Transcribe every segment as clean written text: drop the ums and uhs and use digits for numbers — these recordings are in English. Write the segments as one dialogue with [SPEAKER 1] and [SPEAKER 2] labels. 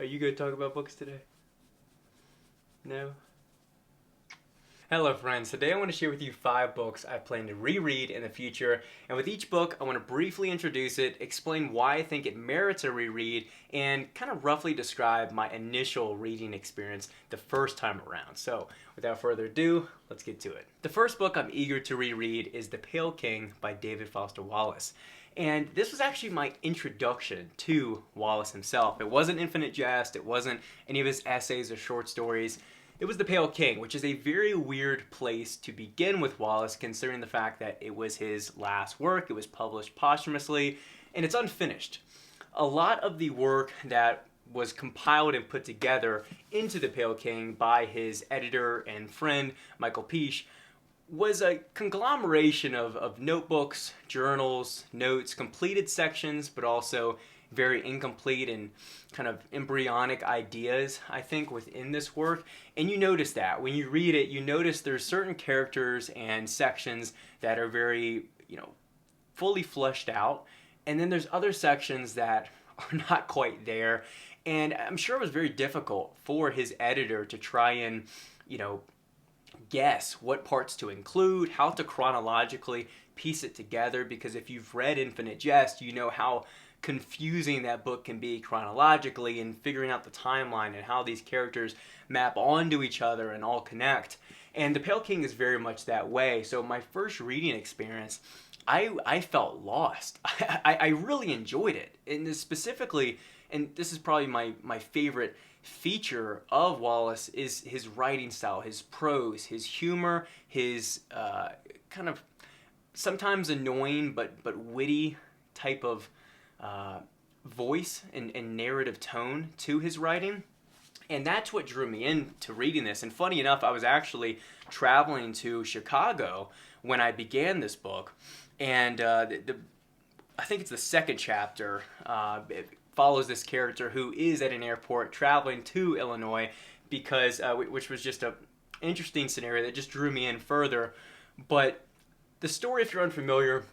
[SPEAKER 1] Are you going to talk about books today? No? Hello friends, today I want to share with you 5 books I plan to reread in the future, and with each book I want to briefly introduce it, explain why I think it merits a reread, and kind of roughly describe my initial reading experience the first time around. So without further ado, let's get to it. The first book I'm eager to reread is The Pale King by David Foster Wallace. And this was actually my introduction to Wallace himself. It wasn't Infinite Jest, it wasn't any of his essays or short stories. It was The Pale King, which is a very weird place to begin with Wallace, considering the fact that it was his last work, it was published posthumously, and it's unfinished. A lot of the work that was compiled and put together into The Pale King by his editor and friend, Michael Peace, was a conglomeration of notebooks, journals, notes, completed sections, but also very incomplete and kind of embryonic ideas, I think, within this work. And you notice that. When you read it, you notice there's certain characters and sections that are very, fully fleshed out. And then there's other sections that are not quite there. And I'm sure it was very difficult for his editor to try and, guess what parts to include, how to chronologically piece it together, because if you've read Infinite Jest, you know how confusing that book can be chronologically and figuring out the timeline and how these characters map onto each other and all connect. And The Pale King is very much that way. So my first reading experience, I felt lost. I really enjoyed it. And specifically, and this is probably my favorite feature of Wallace, is his writing style, his prose, his humor, his kind of sometimes annoying but witty type of voice and narrative tone to his writing. And that's what drew me into reading this. And funny enough, I was actually traveling to Chicago when I began this book. And I think it's the second chapter. It follows this character who is at an airport traveling to Illinois because, which was just an interesting scenario that just drew me in further. But the story, if you're unfamiliar,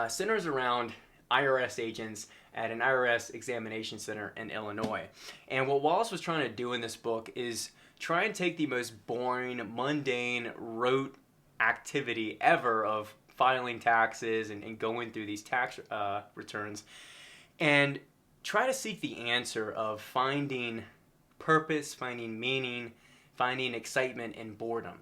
[SPEAKER 1] centers around IRS agents at an IRS examination center in Illinois. And what Wallace was trying to do in this book is try and take the most boring, mundane, rote activity ever of filing taxes and going through these tax returns and try to seek the answer of finding purpose, finding meaning, finding excitement and boredom.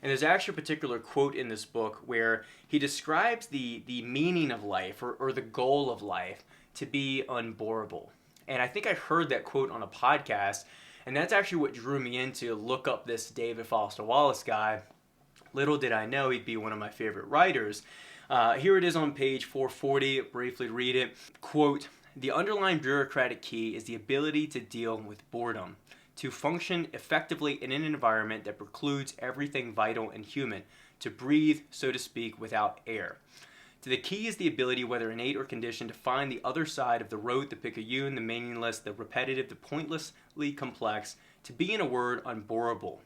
[SPEAKER 1] And there's actually a particular quote in this book where he describes the meaning of life or the goal of life to be unboreable. And I think I heard that quote on a podcast, and that's actually what drew me in to look up this David Foster Wallace guy. Little did I know he'd be one of my favorite writers. Here it is on page 440, briefly read it. Quote, "The underlying bureaucratic key is the ability to deal with boredom, to function effectively in an environment that precludes everything vital and human, to breathe, so to speak, without air. To the key is the ability, whether innate or conditioned, to find the other side of the road, the picayune, the meaningless, the repetitive, the pointlessly complex, to be, in a word, unboreable.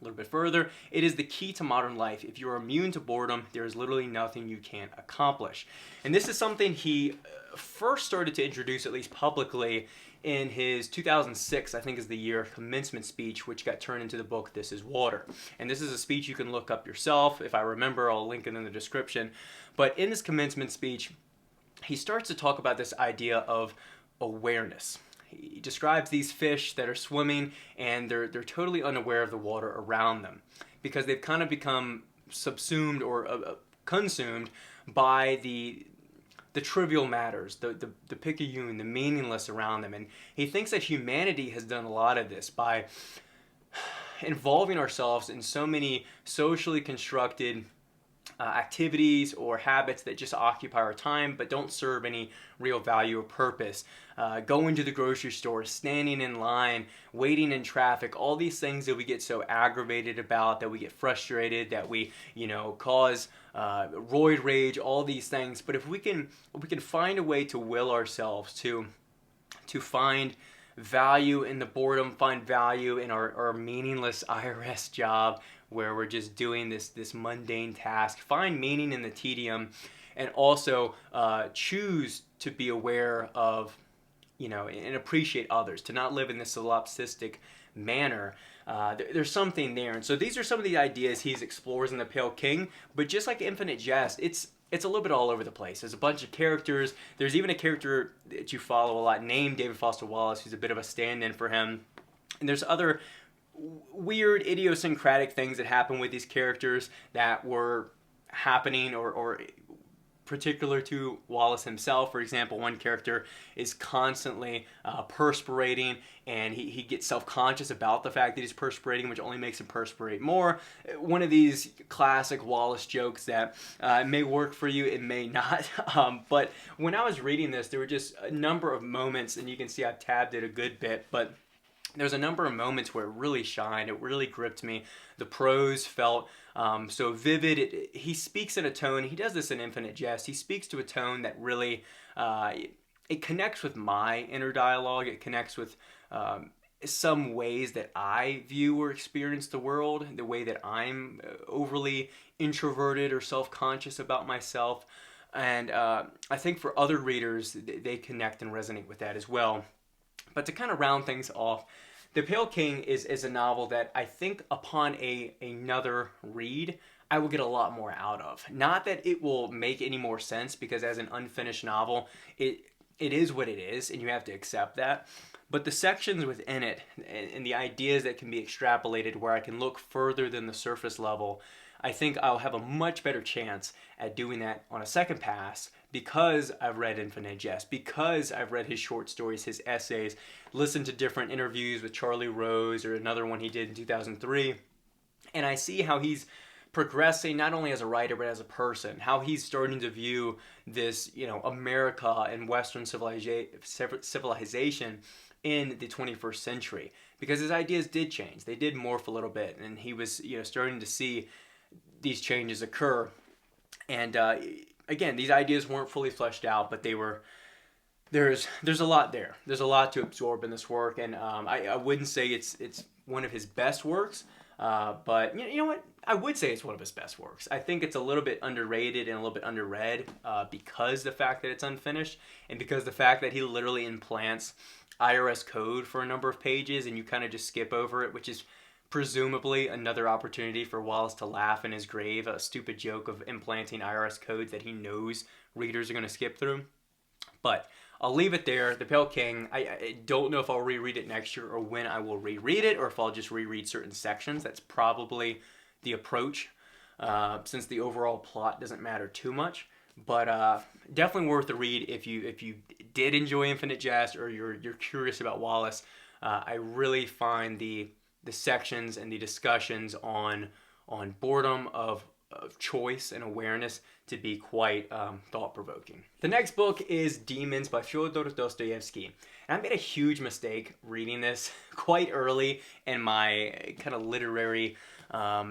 [SPEAKER 1] A little bit further, it is the key to modern life. If you are immune to boredom, there is literally nothing you can't accomplish." And this is something he first started to introduce, at least publicly, in his 2006, I think is the year, commencement speech, which got turned into the book This Is Water. And this is a speech you can look up yourself. If I remember, I'll link it in the description. But in this commencement speech, he starts to talk about this idea of awareness. He describes these fish that are swimming and they're totally unaware of the water around them because they've kind of become subsumed or consumed by the trivial matters, the picayune, the meaningless around them. And he thinks that humanity has done a lot of this by involving ourselves in so many socially constructed activities or habits that just occupy our time but don't serve any real value or purpose. Going to the grocery store, standing in line, waiting in traffic, all these things that we get so aggravated about, that we get frustrated, that we, cause roid rage, all these things. But if we can find a way to will ourselves to find value in the boredom, find value in our meaningless IRS job where we're just doing this mundane task, find meaning in the tedium, and also choose to be aware of and appreciate others, to not live in this solipsistic manner. There's something there. And so these are some of the ideas he explores in The Pale King, but just like Infinite Jest, it's a little bit all over the place. There's a bunch of characters. There's even a character that you follow a lot named David Foster Wallace, who's a bit of a stand-in for him. And there's other weird idiosyncratic things that happen with these characters that were happening or particular to Wallace himself. For example, one character is constantly perspirating, and he gets self-conscious about the fact that he's perspirating, which only makes him perspirate more. One of these classic Wallace jokes that may work for you, it may not. But when I was reading this, there were just a number of moments, and you can see I've tabbed it a good bit, but there's a number of moments where it really shined. It really gripped me. The prose felt so vivid. He speaks in a tone. He does this in Infinite Jest. He speaks to a tone that really it connects with my inner dialogue. It connects with some ways that I view or experience the world, the way that I'm overly introverted or self-conscious about myself. And I think for other readers, they connect and resonate with that as well. But to kind of round things off, The Pale King is a novel that I think upon another read, I will get a lot more out of. Not that it will make any more sense, because as an unfinished novel, it is what it is, and you have to accept that. But the sections within it and the ideas that can be extrapolated where I can look further than the surface level, I think I'll have a much better chance at doing that on a second pass, because I've read Infinite Jest, because I've read his short stories, his essays, listened to different interviews with Charlie Rose or another one he did in 2003, and I see how he's progressing not only as a writer but as a person, how he's starting to view this, America and Western civilization in the 21st century, because his ideas did change. They did morph a little bit, and he was, starting to see these changes occur. And again, these ideas weren't fully fleshed out, but they were. There's a lot there. There's a lot to absorb in this work, and I wouldn't say it's one of his best works, but you know what? I would say it's one of his best works. I think it's a little bit underrated and a little bit underread because the fact that it's unfinished, and because the fact that he literally implants IRS code for a number of pages, and you kind of just skip over it, which is presumably another opportunity for Wallace to laugh in his grave, a stupid joke of implanting IRS codes that he knows readers are going to skip through. But I'll leave it there. The Pale King, I don't know if I'll reread it next year or when I will reread it, or if I'll just reread certain sections. That's probably the approach, since the overall plot doesn't matter too much. But definitely worth the read if you did enjoy Infinite Jest, or you're curious about Wallace. I really find the sections and the discussions on boredom of choice and awareness to be quite thought-provoking. The next book is Demons by Fyodor Dostoevsky. And I made a huge mistake reading this quite early in my kind of literary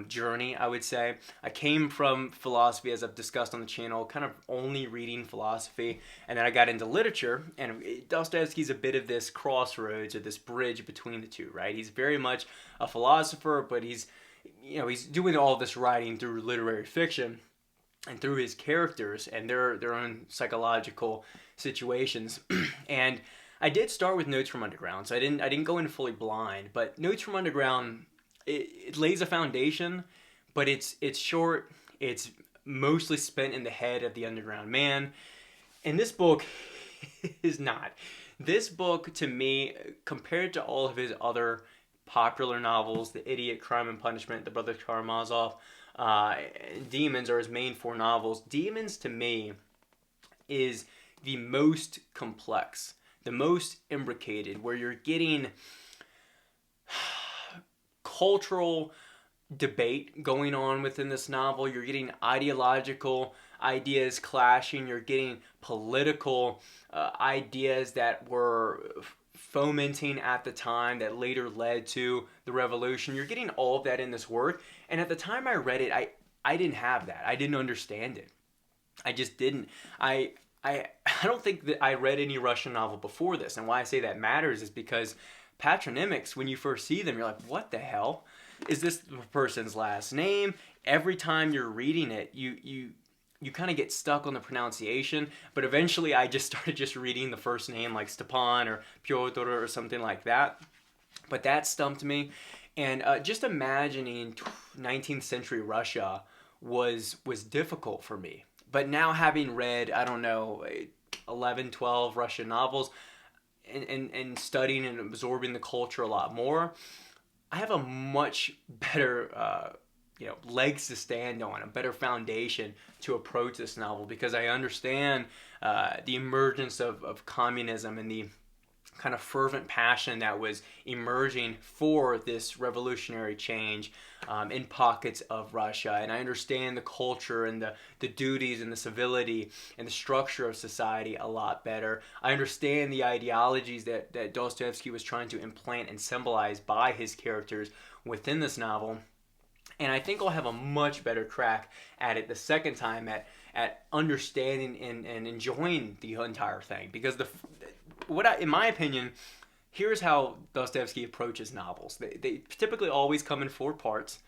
[SPEAKER 1] journey, I would say. I came from philosophy, as I've discussed on the channel, kind of only reading philosophy, and then I got into literature, and Dostoevsky's a bit of this crossroads, or this bridge between the two, right? He's very much a philosopher, but he's doing all this writing through literary fiction and through his characters and their own psychological situations. And I did start with Notes from Underground, so I didn't go in fully blind, but Notes from Underground, it lays a foundation, but it's short. It's mostly spent in the head of the underground man. And this book is not. This book, to me, compared to all of his other popular novels, The Idiot, Crime and Punishment, The Brothers Karamazov, Demons are his main four novels. Demons, to me, is the most complex, the most imbricated, where you're getting cultural debate going on within this novel. You're getting ideological ideas clashing. You're getting political ideas that were fomenting at the time that later led to the revolution. You're getting all of that in this work. And at the time I read it, I didn't have that. I didn't understand it. I just didn't. I don't think that I read any Russian novel before this. And why I say that matters is because patronymics, when you first see them, you're like, what the hell? Is this the person's last name? Every time you're reading it, you kind of get stuck on the pronunciation, but eventually I just started just reading the first name like Stepan or Pyotr or something like that. But that stumped me. And just imagining 19th century Russia was difficult for me. But now having read, I don't know, 11, 12 Russian novels and studying and absorbing the culture a lot more, I have a much better legs to stand on, a better foundation to approach this novel, because I understand the emergence of communism and the kind of fervent passion that was emerging for this revolutionary change in pockets of Russia. And I understand the culture and the duties and the civility and the structure of society a lot better. I understand the ideologies that Dostoevsky was trying to implant and symbolize by his characters within this novel. And I think I'll have a much better crack at it the second time at understanding and enjoying the entire thing. Because in my opinion, here's how Dostoevsky approaches novels. They typically always come in 4 parts,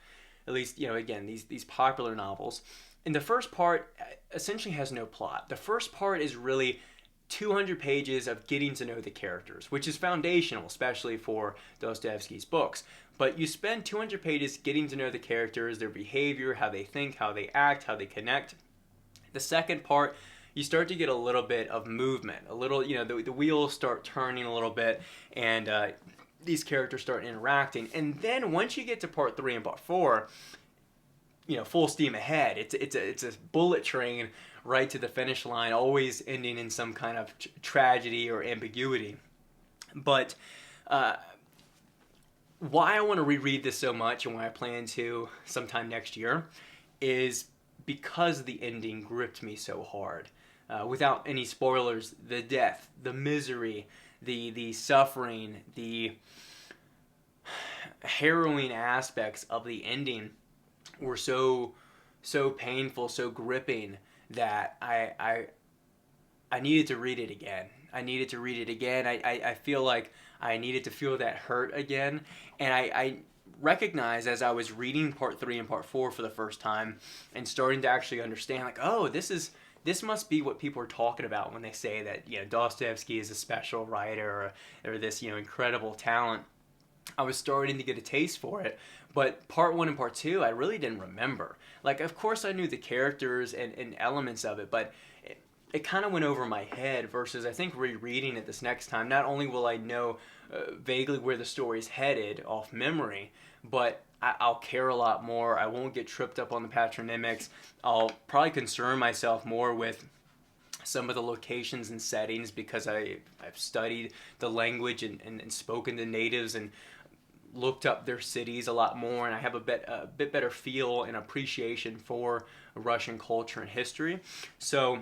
[SPEAKER 1] at least, again, these popular novels. And the first part essentially has no plot. The first part is really 200 pages of getting to know the characters, which is foundational, especially for Dostoevsky's books. But you spend 200 pages getting to know the characters, their behavior, how they think, how they act, how they connect. The second part, you start to get a little bit of movement, a little, the wheels start turning a little bit, and these characters start interacting. And then once you get to part 3 and part 4, full steam ahead. It's a bullet train right to the finish line, always ending in some kind of tragedy or ambiguity. But why I want to reread this so much, and why I plan to sometime next year, is because the ending gripped me so hard. Without any spoilers, the death, the misery, the suffering, the harrowing aspects of the ending were so painful, so gripping, that I needed to read it again. I feel like I needed to feel that hurt again. And I recognized, as I was reading part 3 and part 4 for the first time and starting to actually understand, like, oh, this must be what people are talking about when they say that, Dostoevsky is a special writer or this, incredible talent. I was starting to get a taste for it. But part 1 and part 2, I really didn't remember. Like, of course I knew the characters and elements of it, but it kind of went over my head, versus I think rereading it this next time, not only will I know vaguely where the story's headed off memory, but I'll care a lot more. I won't get tripped up on the patronymics. I'll probably concern myself more with some of the locations and settings, because I've studied the language and spoken to natives and looked up their cities a lot more, and I have a bit better feel and appreciation for Russian culture and history. So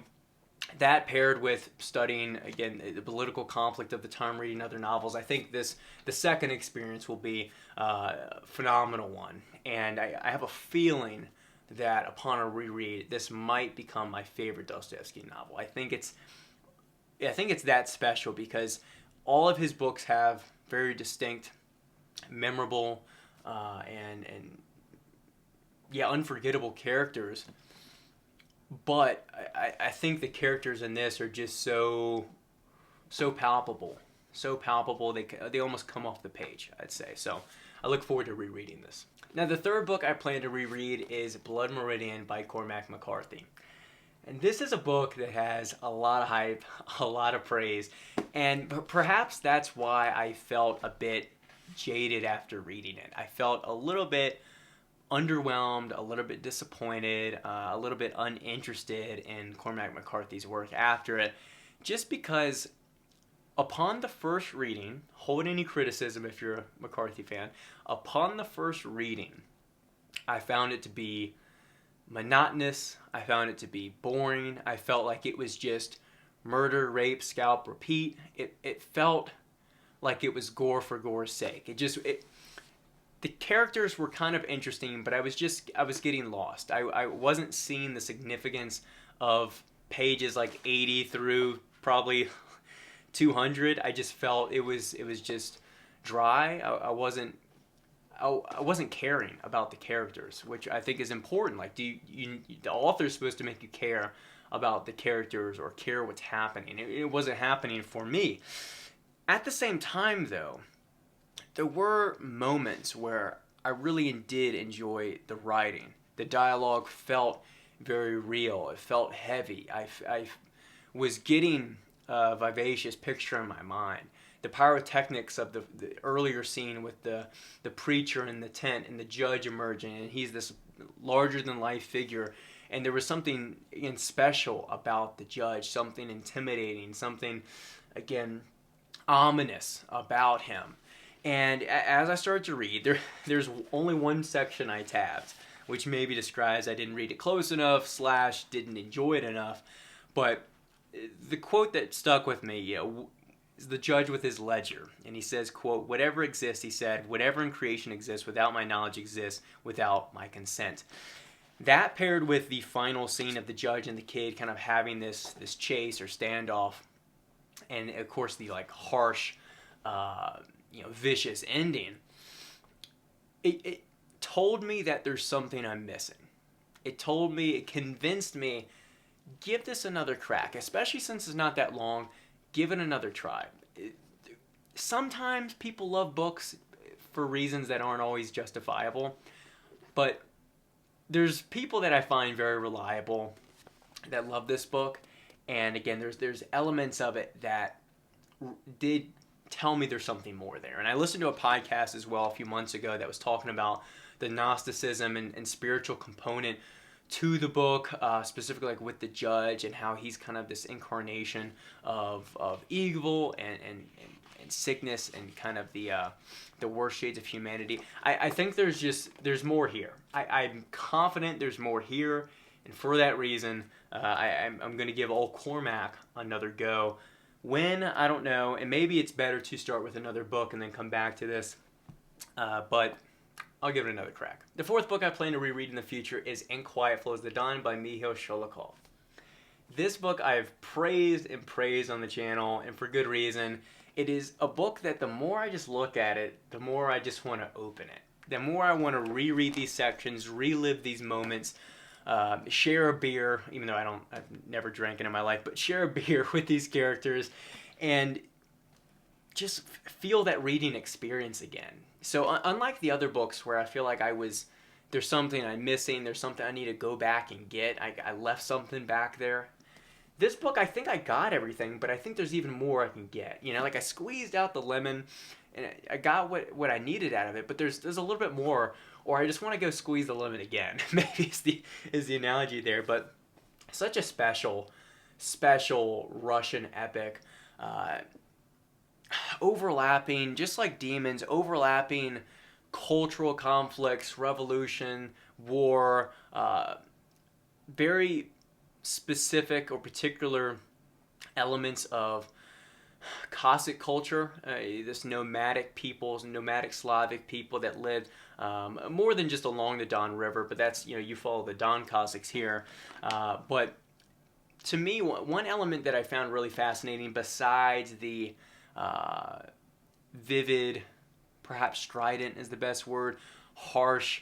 [SPEAKER 1] that, paired with studying, again, the political conflict of the time, reading other novels, I think the second experience will be a phenomenal one. And I have a feeling that upon a reread, this might become my favorite Dostoevsky novel. I think it's that special, because all of his books have very distinct, memorable, and unforgettable characters. But I think the characters in this are just so palpable. So palpable, they almost come off the page, I'd say. So I look forward to rereading this. Now, the third book I plan to reread is Blood Meridian by Cormac McCarthy. And this is a book that has a lot of hype, a lot of praise, and perhaps that's why I felt a bit jaded after reading it. I felt a little bit underwhelmed, a little bit disappointed, a little bit uninterested in Cormac McCarthy's work after it, just because upon the first reading, hold any criticism if you're a McCarthy fan, upon the first reading, I found it to be monotonous, I found it to be boring, I felt like it was just murder, rape, scalp, repeat. It felt like it was gore for gore's sake. The characters were kind of interesting, but I was getting lost. I wasn't seeing the significance of pages like 80 through probably 200. I just felt it was just dry. I wasn't caring about the characters, which I think is important. Like, the author's supposed to make you care about the characters or care what's happening. It wasn't happening for me. At the same time, though, there were moments where I really did enjoy the writing. The dialogue felt very real. It felt heavy. I was getting a vivacious picture in my mind. The pyrotechnics of the earlier scene with the preacher in the tent and the judge emerging, and he's this larger-than-life figure. And there was something, again, special about the judge, something intimidating, something, again, ominous about him. And as I started to read, there's only one section I tabbed, which maybe describes I didn't read it close enough / didn't enjoy it enough. But the quote that stuck with me, is the judge with his ledger. And he says, quote, "Whatever exists," he said, "whatever in creation exists without my knowledge exists without my consent." That paired with the final scene of the judge and the kid kind of having this chase or standoff, and of course the like harsh, vicious ending, it told me that there's something I'm missing. It convinced me, give this another crack, especially since it's not that long. Give it another try. Sometimes people love books for reasons that aren't always justifiable, but there's people that I find very reliable that love this book, and again, there's elements of it that did tell me there's something more there. And I listened to a podcast as well a few months ago that was talking about the Gnosticism and spiritual component to the book, specifically like with the judge and how he's kind of this incarnation of evil and sickness and kind of the worst shades of humanity. I think there's more here. I'm confident there's more here, and for that reason, I'm going to give Old Cormac another go. When, I don't know, and maybe it's better to start with another book and then come back to this, but I'll give it another crack. The fourth book I plan to reread in the future is In Quiet Flows the Dawn by Mikhail Sholokhov. This book I've praised and praised on the channel, and for good reason. It is a book that the more I just look at it, the more I just want to open it. The more I want to reread these sections, relive these moments, share a beer, even though I've never drank it in my life, but share a beer with these characters and just feel that reading experience again. So unlike the other books where I feel like there's something I'm missing, there's something I need to go back and get, I left something back there. This book, I think I got everything, but I think there's even more I can get. Like I squeezed out the lemon, and I got what I needed out of it, but there's a little bit more, or I just want to go squeeze the lemon again. Maybe is the analogy there, but such a special Russian epic, overlapping, just like Demons, overlapping cultural conflicts, revolution, war, very specific or particular elements of Cossack culture, this nomadic Slavic people that lived more than just along the Don River, but that's, you follow the Don Cossacks here. But to me, one element that I found really fascinating, besides the vivid, perhaps strident is the best word, harsh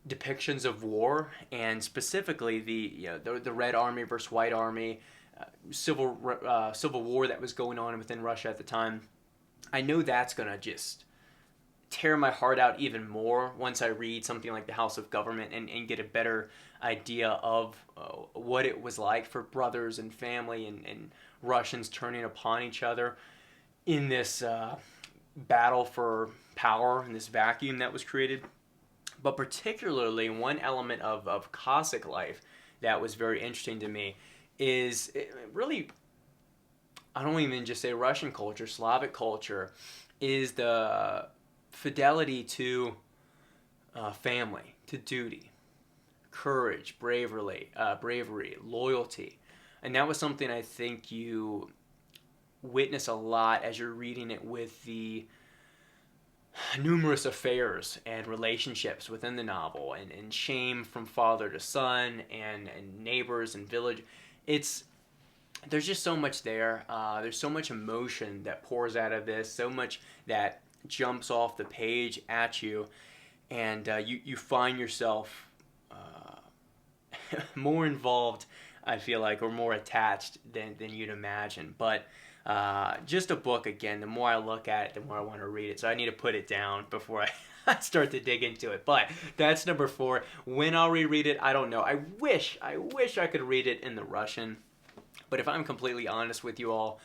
[SPEAKER 1] depictions of war, and specifically the Red Army versus White Army, civil war that was going on within Russia at the time. I know that's gonna just tear my heart out even more once I read something like The House of Government and get a better idea of what it was like for brothers and family and Russians turning upon each other in this battle for power, in this vacuum that was created. But particularly one element of Cossack life that was very interesting to me is really, I don't even just say Russian culture, Slavic culture, is the fidelity to family, to duty, courage, bravery, loyalty. And that was something I think you witness a lot as you're reading it with the numerous affairs and relationships within the novel, and shame from father to son, and neighbors and village. There's just so much there. There's so much emotion that pours out of this, so much that jumps off the page at you, and you find yourself more involved, I feel like, or more attached than you'd imagine. But just a book, again, the more I look at it, the more I want to read it. So I need to put it down before I start to dig into it. But that's number 4. When I'll reread it, I don't know. I wish I could read it in the Russian. But if I'm completely honest with you all,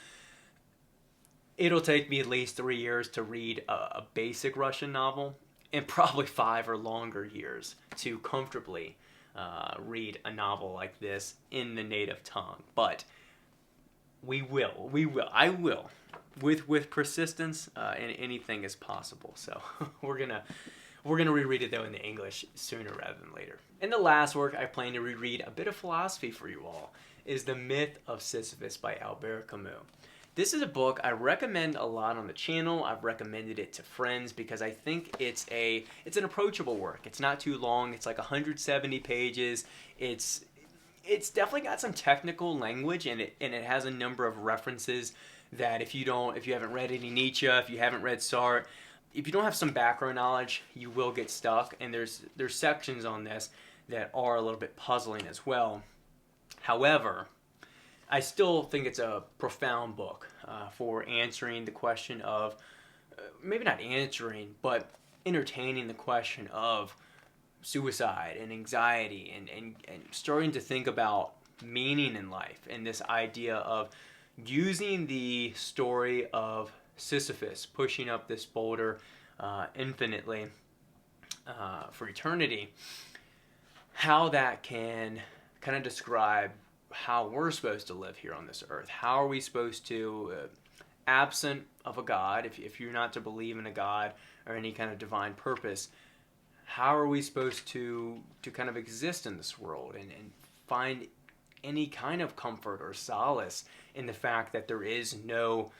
[SPEAKER 1] it'll take me at least 3 years to read a basic Russian novel, and probably 5 or longer years to comfortably read a novel like this in the native tongue. But I will. With persistence, and anything is possible. So we're gonna reread it though in the English sooner rather than later. And the last work I plan to reread, a bit of philosophy for you all, is The Myth of Sisyphus by Albert Camus. This is a book I recommend a lot on the channel. I've recommended it to friends because I think it's an approachable work. It's not too long. It's like 170 pages. It's definitely got some technical language, and it has a number of references that if you haven't read any Nietzsche, if you haven't read Sartre, if you don't have some background knowledge, you will get stuck. And there's sections on this that are a little bit puzzling as well. However, I still think it's a profound book for answering the question of, maybe not answering, but entertaining the question of suicide and anxiety, and starting to think about meaning in life, and this idea of using the story of Sisyphus pushing up this boulder infinitely for eternity, how that can kind of describe how we're supposed to live here on this earth. How are we supposed to, absent of a God, if you're not to believe in a God or any kind of divine purpose, how are we supposed to kind of exist in this world and find any kind of comfort or solace in the fact that there is no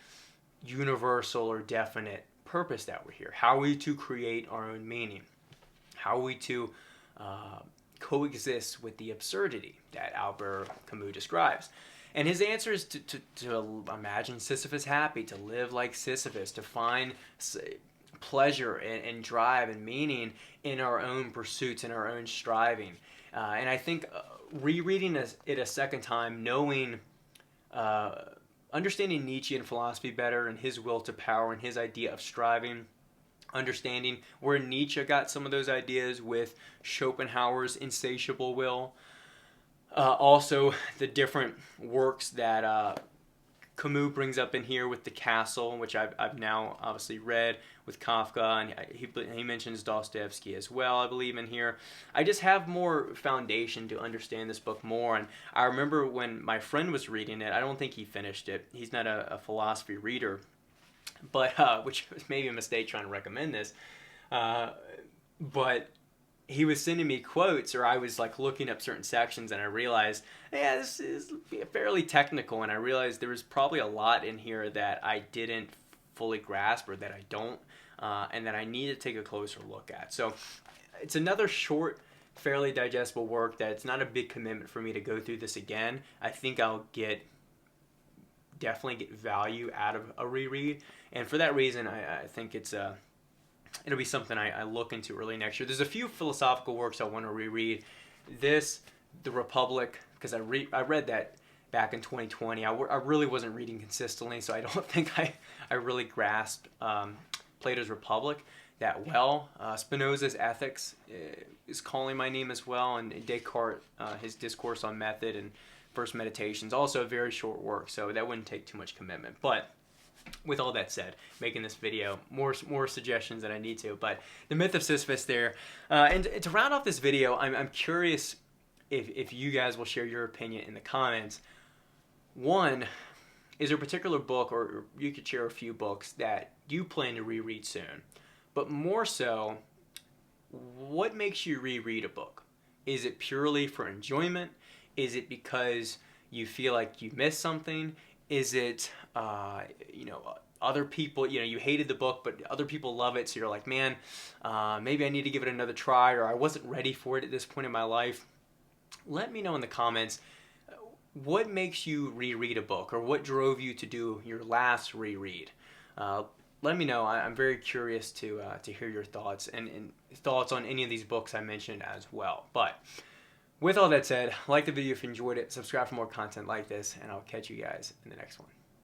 [SPEAKER 1] universal or definite purpose that we're here? How are we to create our own meaning? How are we to coexist with the absurdity that Albert Camus describes? And his answer is to imagine Sisyphus happy, to live like Sisyphus, to find pleasure and drive and meaning in our own pursuits and our own striving. And I think rereading it a second time, knowing, understanding Nietzsche and philosophy better, and his will to power and his idea of striving, understanding where Nietzsche got some of those ideas with Schopenhauer's insatiable will. Also, the different works that Camus brings up in here with The Castle, which I've now obviously read, with Kafka, and he mentions Dostoevsky as well, I believe, in here. I just have more foundation to understand this book more, and I remember when my friend was reading it, I don't think he finished it. He's not a philosophy reader, but which was maybe a mistake trying to recommend this, but he was sending me quotes, or I was like looking up certain sections, and I realized, yeah, this is fairly technical, and I realized there was probably a lot in here that I didn't fully grasp, or that I don't, and that I need to take a closer look at. So it's another short, fairly digestible work that it's not a big commitment for me to go through this again. I think I'll definitely get value out of a reread, and for that reason, I think it'll be something I look into early next year. There's a few philosophical works I want to reread. The Republic, because I read that back in 2020. I really wasn't reading consistently, so I don't think I really grasped Plato's Republic that well. Spinoza's Ethics is calling my name as well, and Descartes, his Discourse on Method and First Meditations, also a very short work, so that wouldn't take too much commitment. But with all that said, making this video, more suggestions that I need to, but The Myth of Sisyphus there. And to round off this video, I'm curious if you guys will share your opinion in the comments. One, is there a particular book, or you could share a few books that you plan to reread soon? But more so, what makes you reread a book? Is it purely for enjoyment? Is it because you feel like you missed something? Is it, other people, you hated the book, but other people love it, so you're like, man, maybe I need to give it another try, or I wasn't ready for it at this point in my life? Let me know in the comments, what makes you reread a book, or what drove you to do your last reread? let me know. I'm very curious to hear your thoughts and thoughts on any of these books I mentioned as well. But with all that said, like the video if you enjoyed it, subscribe for more content like this, and I'll catch you guys in the next one.